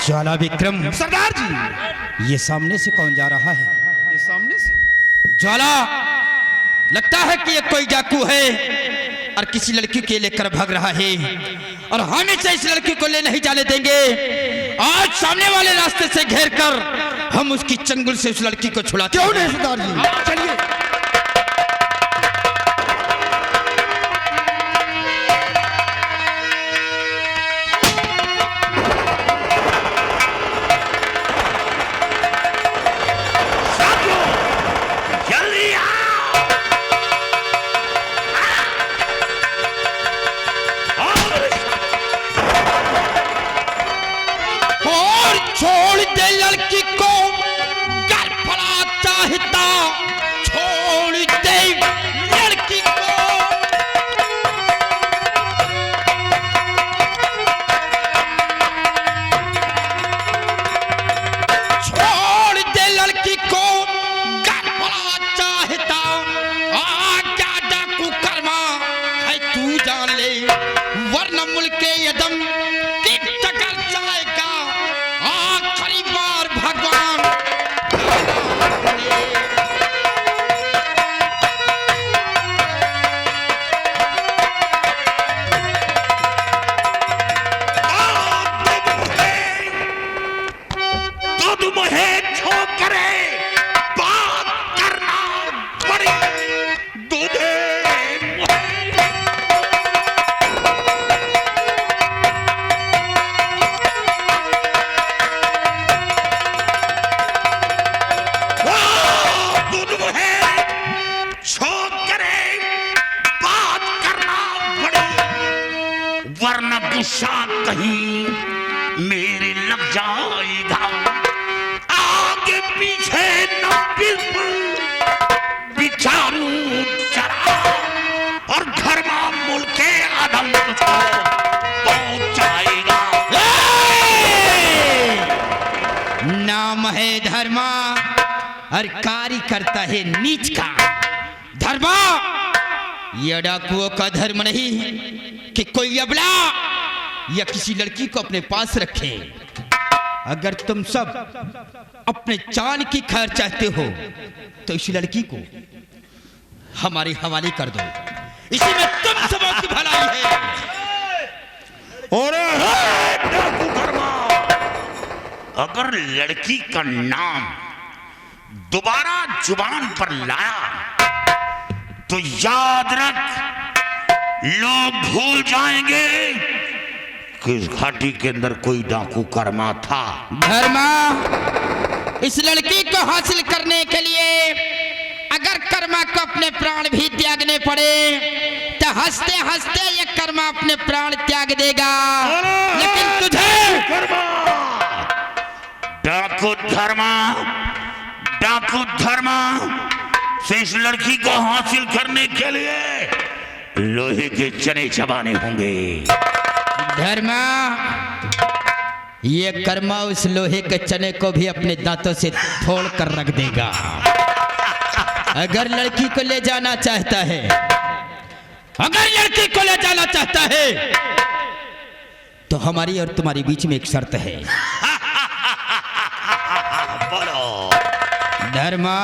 ज्वाला विक्रम सरदार जी, ये सामने से कौन जा रहा है? ये सामने से ज्वाला, लगता है कि ये कोई डाकू है और किसी लड़की के लेकर भाग रहा है और हम इसे इस लड़की को ले नहीं जाने देंगे। आज सामने वाले रास्ते से घेर कर हम उसकी चंगुल से उस लड़की को छुड़ाते क्यों नहीं सरदार जी, चलिए। छोड़ दे लड़की को, घर पड़ा चाहता छोड़ दे लड़की को। छोड़ दे लड़की को, घर पड़ा चाहता क्या डाकू कर्मा है तू जान ले, वरना मुल्क के यदम की टक्कर जाएगा। आखिरी बार भगवान मुझे छोकरे बात करना पड़ी दूधे वरना गुस्सा कहीं मेरे लग जाएगा। आगे पीछे न बिल्कुल बिचारू चरा और घर में मुल्क के आदम को पहुंचाएगा। नाम है धर्मा और कार्य करता है नीच का। धर्मा यह डाकुओं का धर्म नहीं कि कोई अबला या किसी लड़की को अपने पास रखे। अगर तुम सब अपने जान की खैर चाहते हो तो इस लड़की को हमारे हवाले कर दो, इसी में तुम सबों की भलाई है। और डाकू धर्मा, अगर लड़की का नाम दोबारा जुबान पर लाया तो याद रख, लोग भूल जाएंगे कि इस घाटी के अंदर कोई डाकू कर्मा था। धर्मा, इस लड़की को हासिल करने के लिए अगर कर्मा को अपने प्राण भी त्यागने पड़े तो हंसते हंसते ये कर्मा अपने प्राण त्याग देगा, लेकिन तुझे डाकू धर्मा से इस लड़की को हासिल करने के लिए लोहे के चने चबाने होंगे। धर्मा, ये कर्मा उस लोहे के चने को भी अपने दांतों से फोड़ कर रख देगा। अगर लड़की को ले जाना चाहता है, अगर लड़की को ले जाना चाहता है तो हमारी और तुम्हारी बीच में एक शर्त है। बोलो। धर्मा,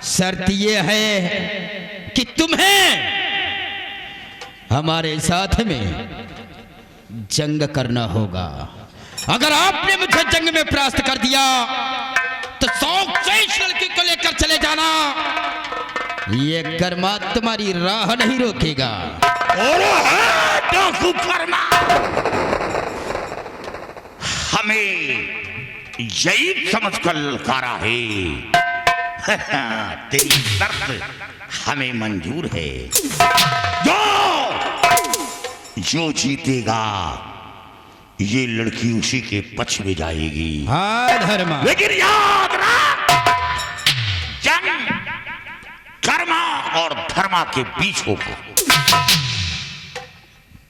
शर्त ये है कि तुम्हें हमारे साथ में जंग करना होगा। अगर आपने मुझे जंग में परास्त कर दिया तो शौक से इस लड़की को लेकर चले जाना। ये कर्मा तुम्हारी राह नहीं रोकेगा। और डाकू कर्मा, हमें यही समझ कर ललकारा है। तेरी शर्त हमें मंजूर है। जो जीतेगा ये लड़की उसी के पक्ष में जाएगी। हाँ धर्मा, लेकिन याद रख, जंग कर्मा और धर्मा के बीच होगा।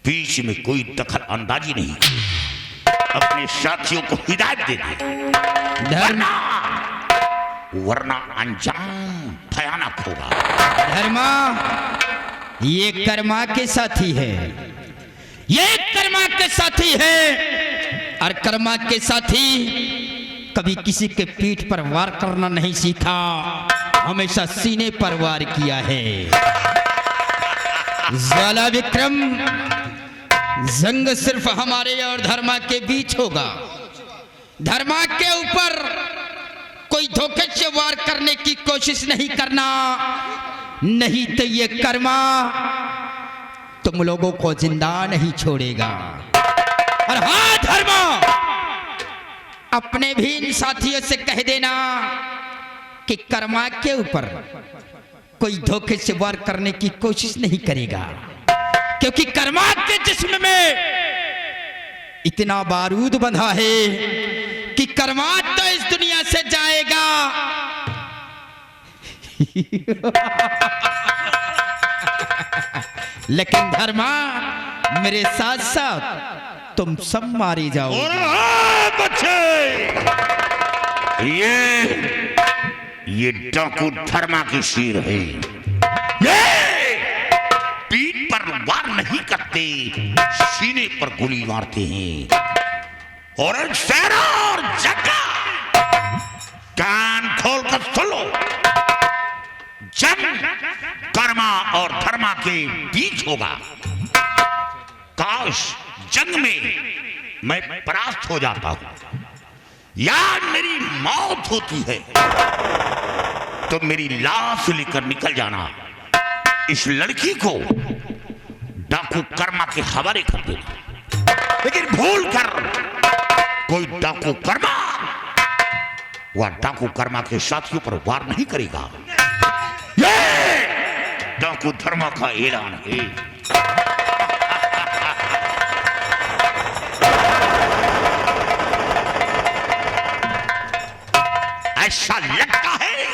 बीच में कोई दखल अंदाजी नहीं की। अपने साथियों को हिदायत दे दे, वरना अंजाम भयानक होगा। धर्मा, ये कर्मा के साथी है, ये कर्मा के साथी है। और कर्मा के साथी कभी किसी के पीठ पर वार करना नहीं सीखा, हमेशा सीने पर वार किया है। ज्वाला विक्रम, जंग सिर्फ हमारे और धर्मा के बीच होगा। धर्मा के ऊपर कोई धोखे से वार करने की कोशिश नहीं करना, नहीं तो ये कर्मा तुम लोगों को जिंदा नहीं छोड़ेगा। और हाँ धर्मा, अपने भी इन साथियों से कह देना कि कर्मा के ऊपर कोई धोखे से वार करने की कोशिश नहीं करेगा, क्योंकि कर्मा के जिस्म में इतना बारूद बंधा है कि कर्मा तो इस दुनिया से जाएगा लेकिन धर्मा मेरे साथ साथ तुम सब मारे जाओ। और हाँ बच्चे, ये डाकू धर्मा की शीर है। ये पीठ पर वार नहीं करते, सीने पर गोली मारते हैं। और सेना और जगह कान खोल कर सुन लो, जंग कर्मा और धर्मा के बीच होगा। काश जंग में मैं परास्त हो जाता हूं या मेरी मौत होती है तो मेरी लाश लेकर निकल जाना, इस लड़की को डाकू कर्मा के हवाले कर देना। लेकिन भूल कर कोई डाकू कर्मा वह डाकू कर्मा के साथियों पर वार नहीं करेगा। ये डाकू धर्मा का ऐलान है। ऐसा लगता है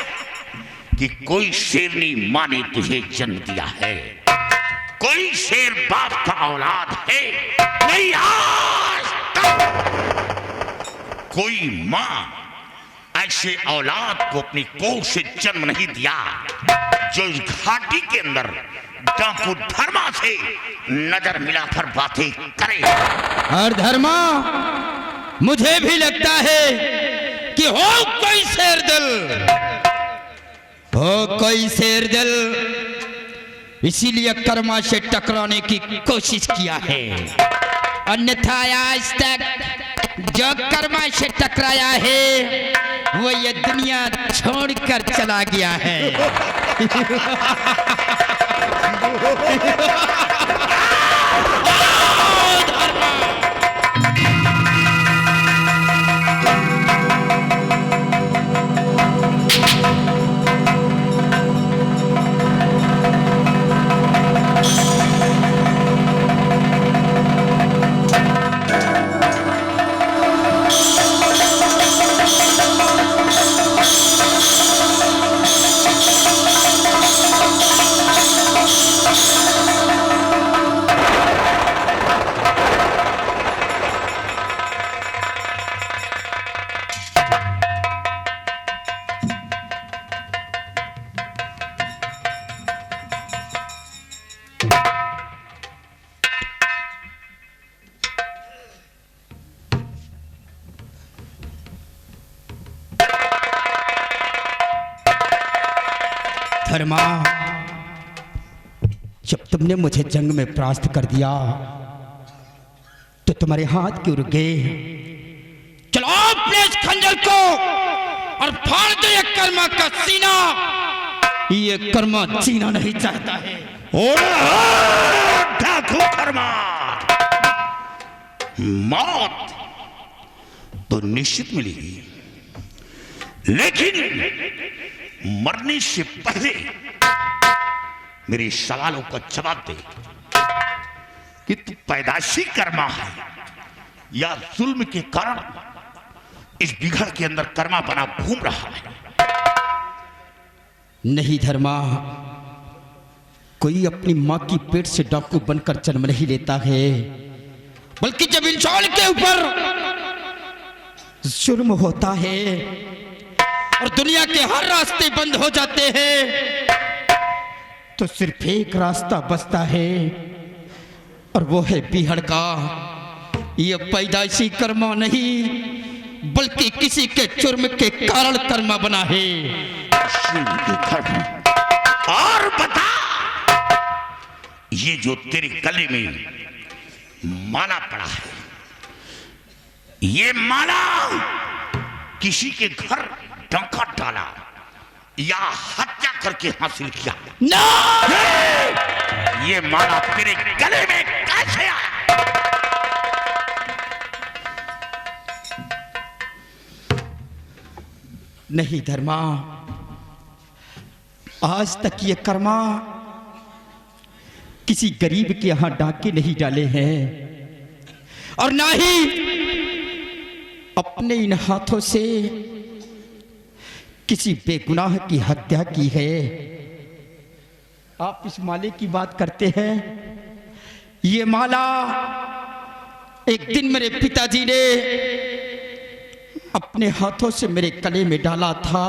कि कोई शेरनी माँ ने तुझे जन्म दिया है, कोई शेर बाप का औलाद है। नहीं, आज तक कोई माँ ऐसे औलाद को अपनी कोख से जन्म नहीं दिया जो इस घाटी के अंदर डाकू धर्मा से नजर मिलाकर बातें करे। और धर्मा, मुझे भी लगता है कि हो कोई शेर दिल, हो कोई शेर दिल, इसीलिए कर्मा से टकराने की कोशिश किया है। अन्यथा आज तक जो कर्मा से टकराया है वो ये दुनिया छोड़कर चला गया है। धर्मा, जब तुमने मुझे जंग में परास्त कर दिया तो तुम्हारे हाथ क्यों रुक गए? चलो अपने इस खंजर को और फाड़ दो ये कर्मा का सीना। ये कर्मा जीना नहीं चाहता है। और डाकू कर्मा, मौत तो निश्चित मिलेगी, लेकिन मरने से पहले मेरे सवालों का जवाब दे कि तू पैदाशी कर्मा है या जुल्म के कारण इस बिघड़ के अंदर कर्मा बना घूम रहा है। नहीं धर्मा, कोई अपनी मां की पेट से डाकू बनकर जन्म नहीं लेता है, बल्कि जब इंसान के ऊपर जुल्म होता है और दुनिया के हर रास्ते बंद हो जाते हैं तो सिर्फ एक रास्ता बचता है और वो है बीहड़ का। ये पैदाइशी कर्मा नहीं बल्कि किसी के जुर्म के कारण कर्मा बना है। और बता, ये जो तेरे गले में माला पड़ा है, ये माला किसी के घर डाका डाला या हत्या करके हासिल किया? ना! ये माला तेरे गले में कैसे आया? नहीं धर्मा, आज तक ये कर्मा किसी गरीब के यहां डाके नहीं डाले हैं और ना ही अपने इन हाथों से किसी बेगुनाह की हत्या की है। आप इस माले की बात करते हैं। ये माला एक दिन मेरे पिताजी ने अपने हाथों से मेरे गले में डाला था।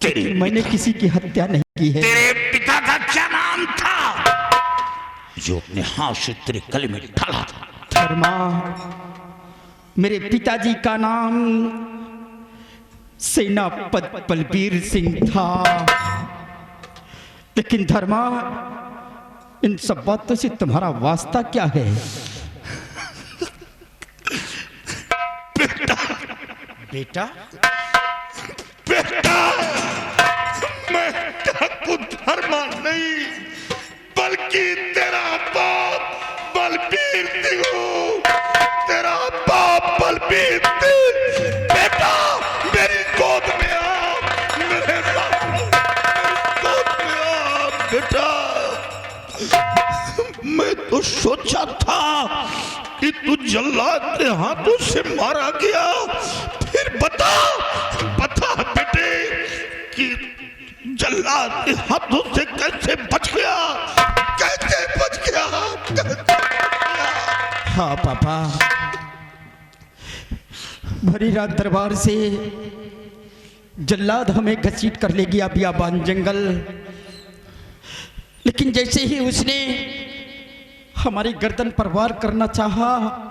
मैंने किसी की हत्या नहीं की है। तेरे पिता का क्या नाम था जो अपने हाथ से तेरे गले में डाला था? धर्मा, मेरे पिताजी का नाम सेनापति बलबीर सिंह था। लेकिन धर्मा, इन सब बातों से तुम्हारा वास्ता क्या है? बेटा, बेटा, बेटा, मैं ठाकुर धर्मा नहीं बल्कि तेरा बाप बलबीर सिंह हूँ। तेरा बाप बलबीर सिंह। बेटा, मेरी गोद में आ, मेरे गोद में आ बेटा। मैं तो सोचा था कि तू जल्लाद के हाथों से मारा गया। फिर बता बेटे कि जल्लाद के हाथों से कैसे बच गया? कैसे बच गया? हाँ पापा, भरी रात दरबार से जल्लाद हमें घसीट कर ले गया बियाबान जंगल। लेकिन जैसे ही उसने हमारी गर्दन पर वार करना चाहा,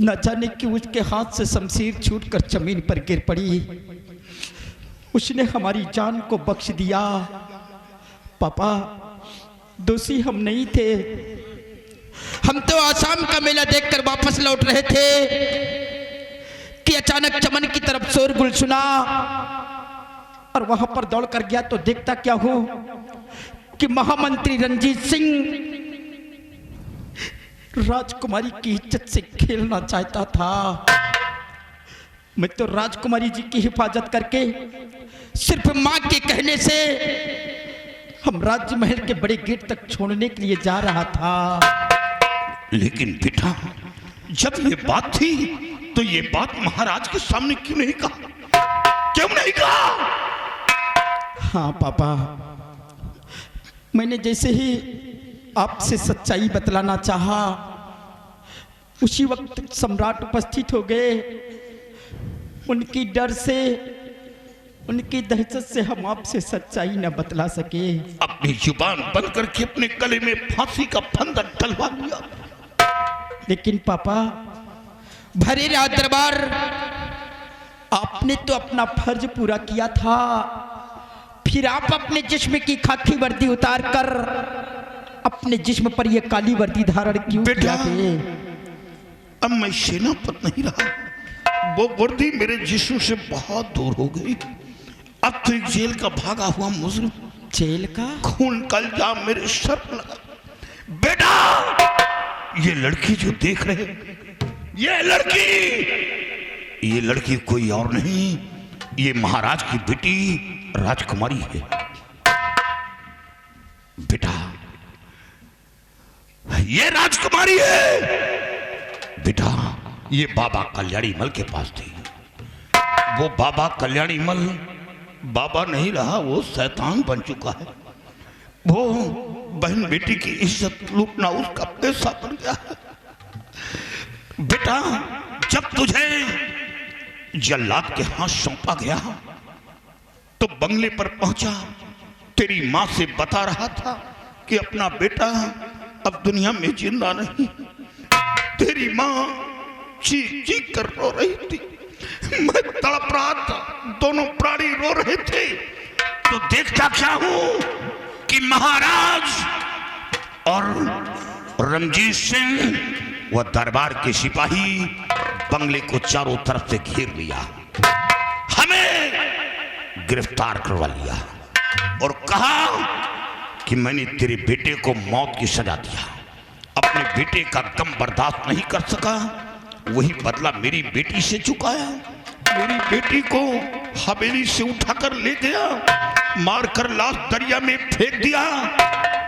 न जाने कि उसके हाथ से शमशीर छूटकर जमीन पर गिर पड़ी। उसने हमारी जान को बख्श दिया। पापा, दोषी हम नहीं थे। हम तो आसाम का मेला देखकर वापस लौट रहे थे कि अचानक चमन की तरफ शोरगुल सुना और वहां पर दौड़ कर गया तो देखता क्या हो कि महामंत्री रंजीत सिंह राजकुमारी की इज्जत से खेलना चाहता था। मैं तो राजकुमारी जी की हिफाजत करके सिर्फ मां के कहने से हम राज्य महल के बड़े गेट तक छोड़ने के लिए जा रहा था। लेकिन बेटा, जब ये बात थी तो ये बात महाराज के सामने क्यों नहीं कहा? क्यों नहीं कहा? हाँ पापा, मैंने जैसे ही आपसे सच्चाई बतलाना चाहा, उसी वक्त सम्राट उपस्थित हो गए। उनकी डर से, उनकी दहशत से हम आपसे सच्चाई न बतला सके। अपनी जुबान बंद करके अपने गले में फांसी का फंदा डलवा लिया। लेकिन पापा, भरे रात दरबार, आपने तो अपना फर्ज पूरा किया था। फिर आप अपने जिस्म की खाकी वर्दी उतार कर अपने जिस्म पर यह काली वर्दी धारण क्यों किया? अब मैं सेनापति नहीं रहा। वो वर्दी मेरे जिस्म से बहुत दूर हो गई। अब तो एक जेल का भागा हुआ मुजरिम, जेल का खून का इल्जाम मेरे सर पर लगा। बेटा, ये लड़की जो देख रहे, ये लड़की कोई और नहीं, ये महाराज की बेटी राजकुमारी है। बेटा, ये राजकुमारी है। बेटा, ये बाबा कल्याणी मल के पास थी। वो बाबा कल्याणी मल बाबा नहीं रहा, वो शैतान बन चुका है। वो बहन बेटी की इज्जत लूटना उसका पेशा बन गया है। बेटा, जब तुझे जल्लाद के हाथ सौंपा गया तो बंगले पर पहुंचा, तेरी मां से बता रहा था कि अपना बेटा अब दुनिया में जिंदा नहीं। तेरी माँ चीख चीख कर रो रही थी, मैं तड़प रहा था, दोनों प्राणी रो रहे थे। तो देखता क्या हूं कि महाराज और रणजीत सिंह व दरबार के सिपाही बंगले को चारों तरफ से घेर लिया, हमें गिरफ्तार करवा लिया और कहा कि मैंने तेरे बेटे को मौत की सजा दिया। अपने बेटे का गम बर्दाश्त नहीं कर सका, वही बदला मेरी बेटी से चुकाया। मेरी बेटी को हवेली से उठाकर ले गया, मारकर लाश दरिया में फेंक दिया।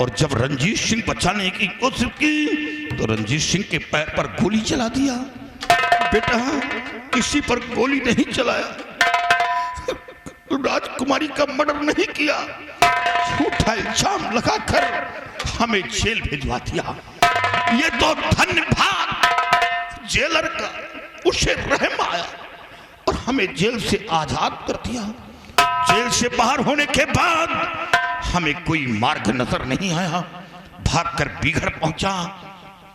और जब रणजीत सिंह बचाने की कोशिश की तो रणजीत सिंह के पैर पर गोली चला दिया। बेटा, किसी पर गोली नहीं चलाया, राजकुमारी का मर्डर नहीं किया, झूठा इल्जाम लगाकर हमें जेल भिजवा दिया। ये तो धन्यवाद जेलर का, उसे रहम आया और हमें जेल से आजाद कर दिया। जेल से बाहर होने के बाद हमें कोई मार्ग नजर नहीं आया, भागकर बीघड़ पहुंचा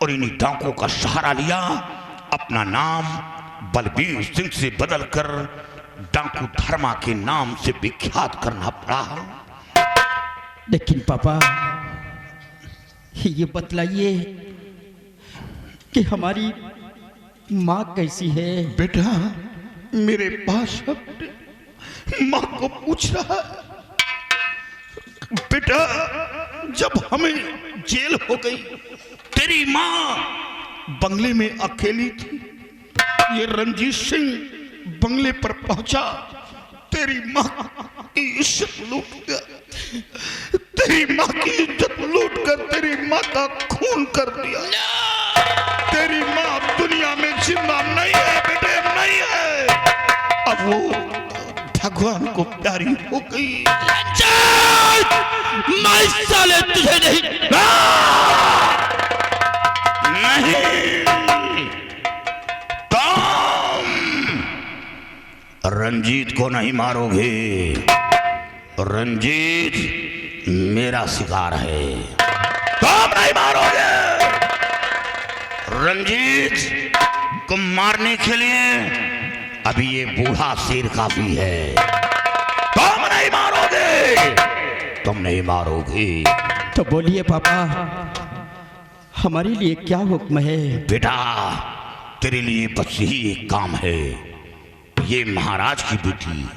और इन्हीं डाकुओं का सहारा लिया। अपना नाम बलबीर सिंह से बदलकर डाकू धर्मा के नाम से विख्यात करना पड़ा। लेकिन पापा, ये बतलाइए कि हमारी माँ कैसी है? बेटा, मेरे पास अपने माँ को पूछ रहा है। बेटा, जब हमें जेल हो गई, तेरी माँ बंगले में अकेली थी। ये रणजीत सिंह बंगले पर पहुंचा, तेरी माँ की इज्जत लूट गया, तेरी माँ की इज्जत लूट कर तेरी माँ का खून कर दिया। तेरी माँ दुनिया में जिंदा नहीं है बेटे, नहीं है। अब वो भगवान को प्यारी हो गई। मैं साले तुझे नहीं, रंजीत को नहीं मारोगे। रंजीत मेरा शिकार है, तुम नहीं मारोगे। रंजीत को मारने के लिए अभी ये बूढ़ा शेर काफी है। तुम नहीं मारोगे, तुम नहीं मारोगे। तो बोलिए पापा, हमारे लिए क्या हुक्म है? बेटा, तेरे लिए बस यही एक काम है। ये महाराज की बेटी,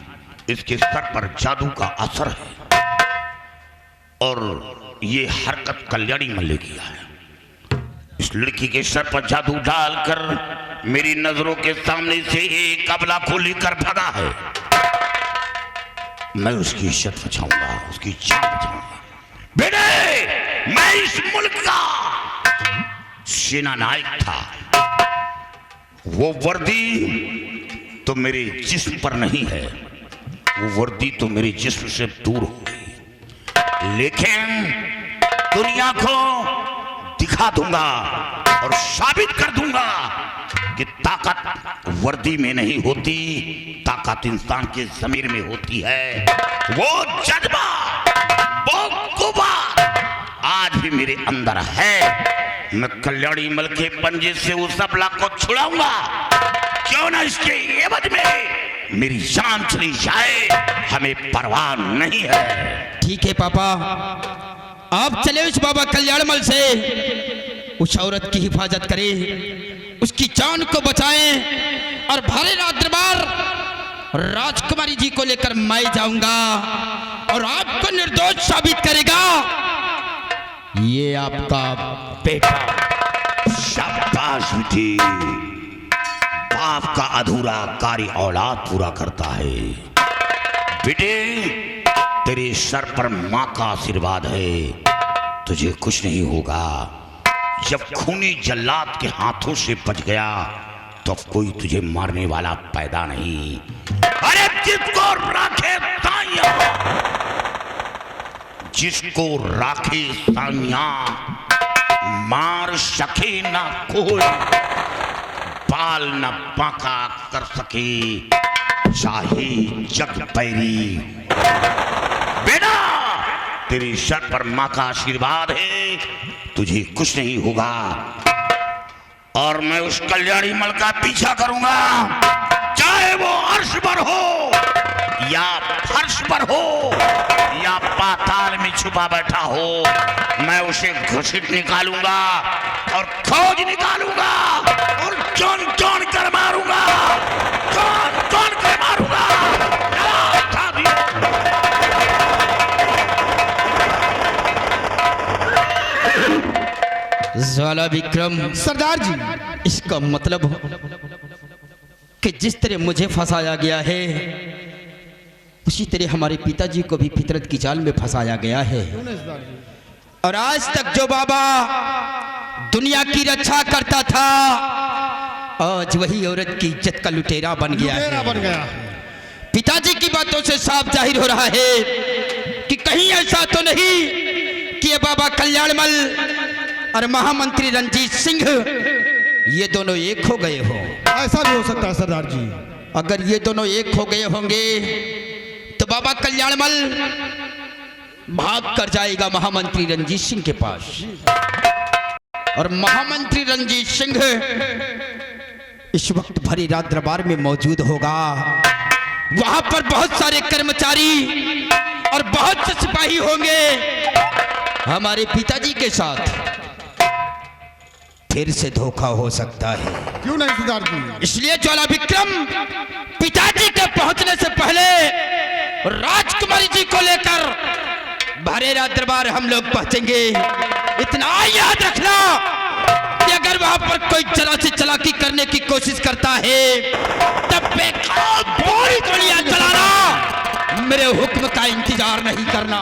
इसके सर पर जादू का असर है और ये हरकत कल्याणी मल्ले किया है। इस लड़की के सर पर जादू डालकर मेरी नजरों के सामने से एक कबला को लेकर भगा है। मैं उसकी इज्जत बचाऊंगा, उसकी जान बचाऊंगा। बेटे, मैं इस मुल्क का सेना नायक था। वो वर्दी तो मेरे जिस्म पर नहीं है, वो वर्दी तो मेरे जिस्म से दूर हो गई, लेकिन दुनिया को दिखा दूंगा और साबित कर दूंगा कि ताकत वर्दी में नहीं होती, ताकत इंसान के ज़मीर में होती है। वो जज्बा, वो कुव्वत आज भी मेरे अंदर है। मैं कल्याणी मल के पंजे से उस सबला को छुड़ाऊंगा, क्यों ना इसके एवज में मेरी जान चली जाए, हमें परवाह नहीं है। ठीक है पापा, आप चले उस बाबा कल्याणमल से, उस औरत की हिफाजत करें, उसकी जान को बचाएं और भले रात दरबार राजकुमारी जी को लेकर मैं जाऊंगा और आपको निर्दोष साबित करेगा ये आपका बेटा। शाबाश बेटी, बाप का अधूरा कार्य औलाद पूरा करता है। बेटे, तेरे सर पर माँ का आशीर्वाद है, तुझे कुछ नहीं होगा। जब खूनी जल्लाद के हाथों से बच गया तो अब कोई तुझे मारने वाला पैदा नहीं। अरे जिसको राखे साइयां, जिसको राखे साइयां, मार सके ना कोई, बाल न बांका कर सके चाहे जग पैरी। बेटा, तेरे सर पर माँ का आशीर्वाद है, तुझे कुछ नहीं होगा। और मैं उस कल्याणी मल का पीछा करूंगा, चाहे वो अर्श पर हो या फर्श पर हो या पाताल में छुपा बैठा हो। मैं उसे घसीट निकालूंगा और खोज निकालूंगा और चौन चौन कर मारूंगा, चौन चौन कर मारूंगा। उठा दियो। ज्वाला विक्रम, सरदार जी, इसका मतलब कि जिस तरह मुझे फंसाया गया है उसी तरह हमारे पिताजी को भी फितरत की जाल में फंसाया गया है। क्यों नहीं सरदार जी? और आज तक जो बाबा दुनिया की रक्षा करता था, आज वही औरत की इज्जत का लुटेरा बन गया लुटेरा है। बन गया है। पिताजी की बातों से साफ जाहिर हो रहा है कि कहीं ऐसा तो नहीं कि ये बाबा कल्याणमल और महामंत्री रंजीत सिंह ये दोनों एक हो गए हो। ऐसा भी हो सकता है सरदार जी। अगर ये दोनों एक हो गए होंगे तो बाबा कल्याणमल भाग कर जाएगा महामंत्री रंजीत सिंह के पास, और महामंत्री रंजीत सिंह इस वक्त भरी रात दरबार में मौजूद होगा। वहां पर बहुत सारे कर्मचारी और बहुत से सिपाही होंगे। हमारे पिताजी के साथ फिर से धोखा हो सकता है। क्यों नहीं सरदार जी? इसलिए ज्वाला विक्रम, पिताजी के पहुंचने से पहले राजकुमारी जी को लेकर भरेरा दरबार हम लोग पहुंचेंगे। इतना याद रखना कि अगर वहां पर कोई जरा सी चालाकी करने की कोशिश करता है तब बेखाब गोली गोलियां चलाना, मेरे हुक्म का इंतजार नहीं करना।